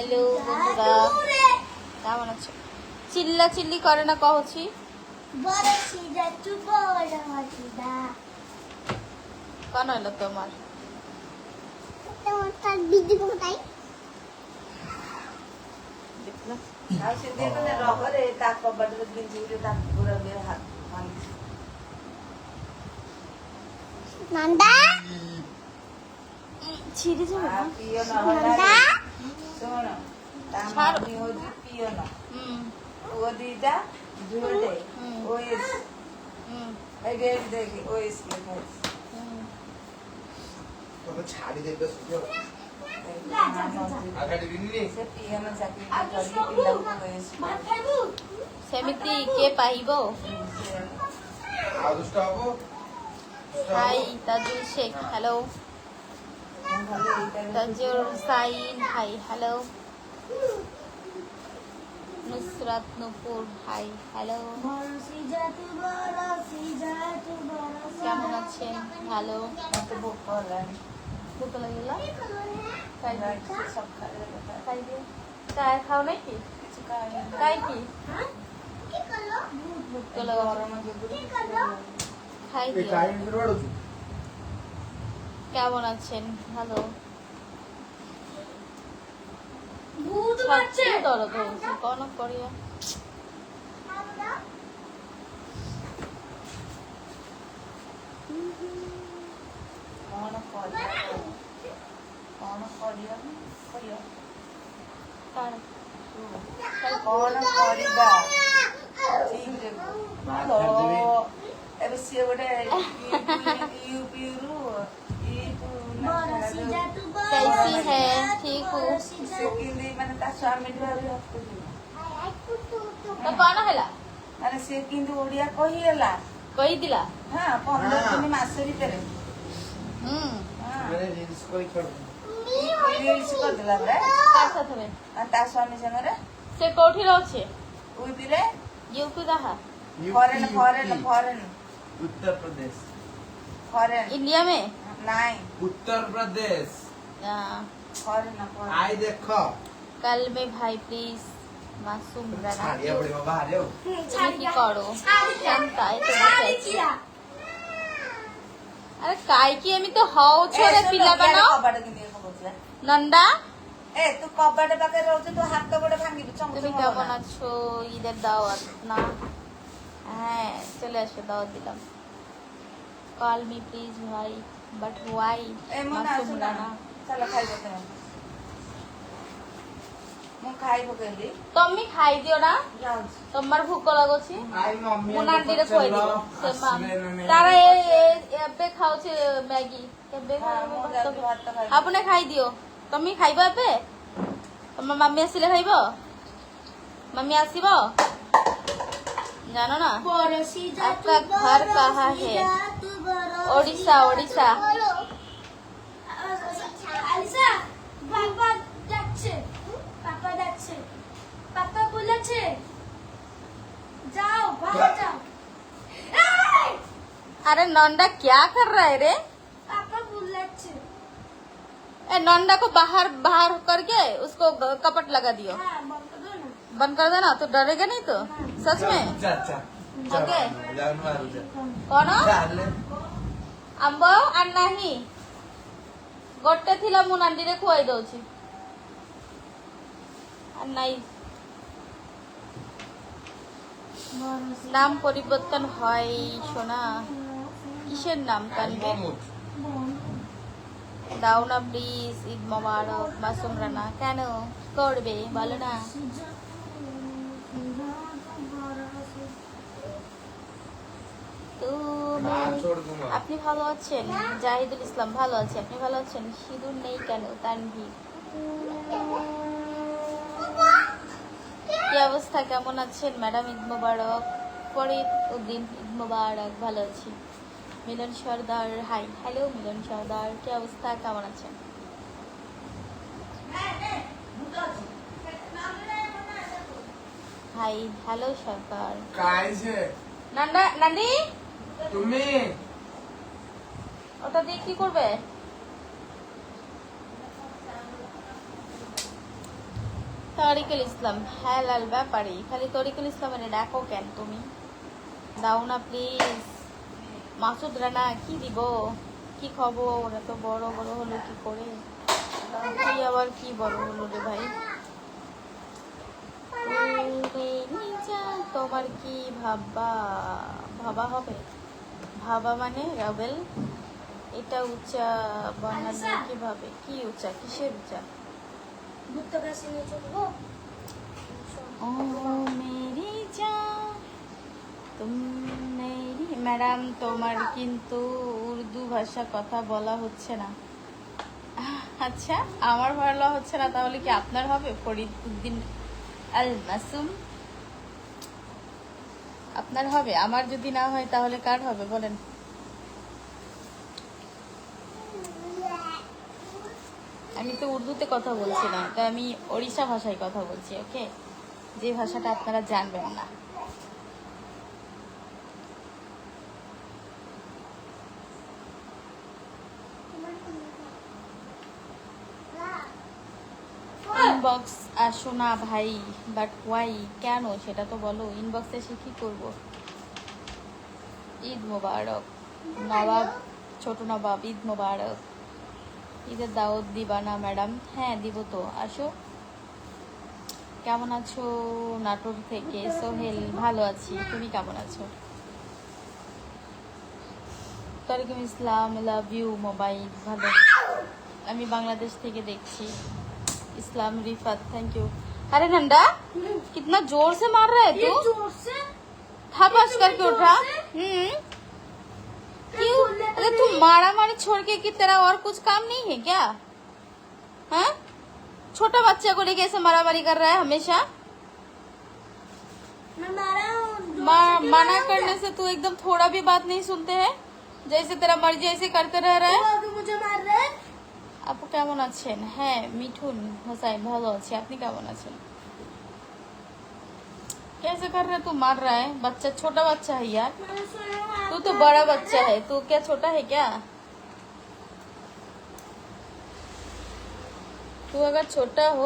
Hello বন্ধুরা, কেমন আছো? চিল্লা চিল্লি করে না কহছি। কন হলো তোমার? নন্দা ছিঁড়ে যাবে না? নন্দা ছাড়ো। হুম ছাড়ি দেবে সেমিতি কে পাইব? Hi Tajul Sheikh, hello. Tajul Sain, hi hello. Nusrat Nupur, hi hello. কেমন আছেন? ভালো। ভুক লাগিল? চায় খাও নাকি? তাই কি ভুক খাই দিও। কেমন আছেন? ভালো। দরদ হচ্ছে কোন করিয়া। ଏବେ ସିଏ ଗୋଟେ कैसी है? ठीक हूँ। ମାନେ ତା ସ୍ୱାମୀ तो कौन हैला? ମାନେ ସେ କିନ୍ତୁ ଓଡିଆ କହିହେଲା। कही दिला? ହଁ 15 ଦିନ ମାସ ଭିତରେ ରିଲ୍ସ କରି ଛାଡୁ ରିଲ୍ସ କରିଦେଲା ପରା कार साथ में ତା ସ୍ୱାମୀ ସାଙ୍ଗରେ से कोठी रहछे? ଉଇଦିରେ यूपी कहा? Foreign Uttar Pradesh foreign India में? ନାଇଁ उत्तर प्रदेश ଫରେନ୍ आई देखो कल में भाई प्लीज मासूम रहना। छाड़िया पड़ेगा बाहर जाओ তুমি কি করো? শান্তাই তো বসেছি। আরে কাই কি আমি তো হও ছোড়ে পিলা বানাও। କବାଟ କେମିତି କହୁଥିଲା নন্দা ଏ ତୁ କବାଟ ପାଖରେ ରହୁଛୁ ତୁ ହାତ ଗୋଡ ভাঙিবি তুমি কেমন আছো? ঈদের দাওয়াত না? হ্যাঁ চলে আসো, দাওয়াত দিলাম। কল মি প্লিজ ভাই, বাট ওয়াই? ଏ ମୁଁ ନା মাসুম ଶୁଣା রানা ଚାଲ ଖାଇବ ତମେ ମୁଁ ଖାଇ ପକେଇଲି তুমি খাই দিও না, ଯାଉଛି তোমার ভোক লাগুଛି। आई मम्मी ମୁଁ ନାଣ୍ଡିରେ ଖୁଆଇ দিব ସେ ମା ତାର ଏବେ ଖାଉଛି ମ୍ୟାଗି। କେବେ ମୁଁ ଯାଉଛି ଭାତ ଖାଇବି ଆପଣ ଖାଇଦିଅ। ତମେ ଖାଇବ ଏବେ? ତମ ମାମି ଆସିଲେ ଖାଇବ? ମାମି ଆସିବ ଜାନ ନା? आपका घर कहाँ है? ओडिशा ओडिशा। পাপা বলেছে যাও বাহর যাও। अरे नंदा क्या कर रहा है रे? পাপা বলেছে ए नंदा को बाहर बाहर करके उसको कपट लगा दियो। হ্যাঁ বন্ধ করো না। बंद कर देना तो डरेगा नहीं तो सच में। चाचा ओके जाओ मारू जा कौन चाले आंब आर नाही गोटे थिला मु नांडी रे खुआई दउची আর নাই। নাম পরিবর্তন হয় সোনা। কিসের নাম কানবে? মামুদ দাও না প্লিজ। ঈদ মোবারক মাসুম রানা। কেন করবে বলো না? छोड़ दूंगा আপনি ভালো আছেন? জাহিদুল ইসলাম ভালো আছে। আপনি ভালো আছেন? সিঁদুর নেই কেন? তানভীর কি অবস্থা? কেমন আছেন ম্যাডাম? ঈদ মোবারক। ফরিদ উদ্দিন ঈদ মোবারক। ভালো আছি। মিলন সর্দার, হাই হ্যালো মিলন সর্দার, কি অবস্থা? কেমন আছেন? হাই হ্যালো সরকার। काय से নান্ডা নান্ডি तुम्ही ওটা দিয়ে কি করবে? তরিকুল ইসলাম, হ্যাঁ লাল ব্যাপারে খালি তরিকুল ইসলামের ডাকো কেন তুমি? দাও না প্লিজ। মাসুদ রানা কি দিব? কি খবর? এত বড় বড় হলো কি করে? কি আবার কি বড় হলো রে ভাই? তোমার কি ভাবা হবে? ভাবা মানে রাবেল, এটা উচ্চা বানালে কিভাবে? কি উচ্চা? কিসের উচ্চা? ভুট্টা গাছ নিয়ে চলবো। ও মেরি জান তুম মেরি। ম্যাডাম তোমার কিন্তু উর্দু ভাষা কথা বলা হচ্ছে না। আচ্ছা, আমার বলা হচ্ছে না, তাহলে কি আপনার হবে? ফরিদউদ্দিন আল মাসুম আপনার হবে? আমার যদি না হয় তাহলে কার হবে বলেন? আমি তো উর্দুতে কথা বলছি না, তো আমি ওড়িশা ভাষায় কথা বলছি, ওকে? যে ভাষাটা আপনারা জানবেন না। ইনবক্স আসো না ভাই, বাট ওয়াই? কেন সেটা তো বলো। ইনবক্সে এসে কি করবো? ঈদ মোবারক নবাব, ছোট নবাব, ঈদ মোবারক। ঈদের দাওয়াত দিবা না ম্যাডাম? হ্যাঁ দিব তো, আসো। কেমন আছো? নাটোর থেকে সোহেল। ভালো আছি, তুমি কেমন আছো? ওয়ালাইকুম ইসলাম, লাভ ইউ মোবাইল। ভালো, আমি বাংলাদেশ থেকে দেখছি। इस्लाम रिफत, थैंक यू। अरे नंदा, कितना जोर से मार रहा है ये तू? जोर से थपस करके जोर उठा। से? क्यों? अरे तू मारा मारी छोड़ के कि तेरा और कुछ काम नहीं है क्या? हाँ? छोटा बच्चा को लेके ऐसे मारा मारी कर रहा है हमेशा। मैं मारा हूँ, जोर से क्यों मना मारूंगा? करने से तू एकदम थोड़ा भी बात नहीं सुनते हैं, जैसे तेरा मर्जी ऐसे करते रह रहा है। वो आगे मुझे मार रहे हैं। আপু কেমন আছেন? হ্যাঁ মিঠুন হোসাইন, ভালো আছি, আপনি কেমন আছেন? कैसे कर रहे? तू मार रहा है बच्चा, छोटा बच्चा है यार। मैंने सुना आप तू तो बड़ा बच्चा है, तू क्या छोटा है क्या? तू अगर छोटा हो